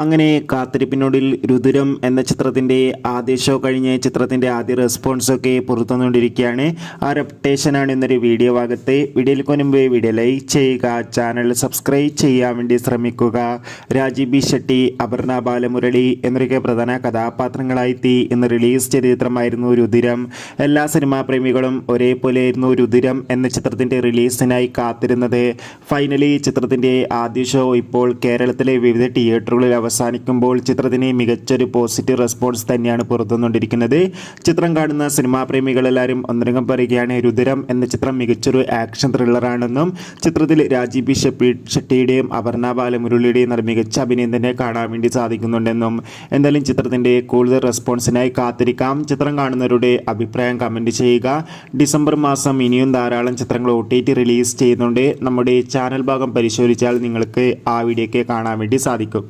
അങ്ങനെ കാത്തിരിപ്പിനൊടുവിൽ രുദ്രം എന്ന ചിത്രത്തിൻ്റെ ആദ്യ ഷോ കഴിഞ്ഞ് ചിത്രത്തിൻ്റെ ആദ്യ റെസ്പോൺസൊക്കെ പുറത്തുവന്നുകൊണ്ടിരിക്കുകയാണ്. ആ റെപ്റ്റേഷനാണ് ഇന്നൊരു വീഡിയോ ഭാഗത്ത്. വീഡിയോയിൽ മുൻപ് വീഡിയോ ലൈക്ക് ചെയ്യുക, ചാനൽ സബ്സ്ക്രൈബ് ചെയ്യാൻ വേണ്ടി ശ്രമിക്കുക. രാജീവ് ബി ഷെട്ടി, അപർണ ബാലമുരളി എന്നൊക്കെ പ്രധാന കഥാപാത്രങ്ങളായി ഇന്ന് റിലീസ് ചെയ്ത ചിത്രമായിരുന്നു രുദ്രം. എല്ലാ സിനിമാ പ്രേമികളും ഒരേപോലെയായിരുന്നു രുദ്രം എന്ന ചിത്രത്തിൻ്റെ റിലീസിനായി കാത്തിരുന്നത്. ഫൈനലി ചിത്രത്തിൻ്റെ ആദ്യ ഷോ ഇപ്പോൾ കേരളത്തിലെ വിവിധ തിയേറ്ററുകളിൽ അവസാനിക്കുമ്പോൾ ചിത്രത്തിന് മികച്ചൊരു പോസിറ്റീവ് റെസ്പോൺസ് തന്നെയാണ് പുറത്തുവന്നുകൊണ്ടിരിക്കുന്നത്. ചിത്രം കാണുന്ന സിനിമാ പ്രേമികളെല്ലാവരും ഒന്നടങ്കം പറയുകയാണ് രുദ്രം എന്ന ചിത്രം മികച്ചൊരു ആക്ഷൻ ത്രില്ലറാണെന്നും ചിത്രത്തിൽ രാജീവ് ബി ഷെട്ടിയുടെയും അപർണ ബാലമുരളിയുടെയും മികച്ച അഭിനയം തന്നെ കാണാൻ വേണ്ടി സാധിക്കുന്നുണ്ടെന്നും എന്തായാലും ചിത്രത്തിൻ്റെ കൂടുതൽ റെസ്പോൺസിനായി കാത്തിരിക്കാം. ചിത്രം കാണുന്നവരുടെ അഭിപ്രായം കമൻറ്റ് ചെയ്യുക. ഡിസംബർ മാസം ഇനിയും ധാരാളം ചിത്രങ്ങൾ OTT റിലീസ് ചെയ്യുന്നുണ്ട്. നമ്മുടെ ചാനൽ ഭാഗം പരിശോധിച്ചാൽ നിങ്ങൾക്ക് ആ വീഡിയോയ്ക്ക് കാണാൻ വേണ്ടി സാധിക്കും.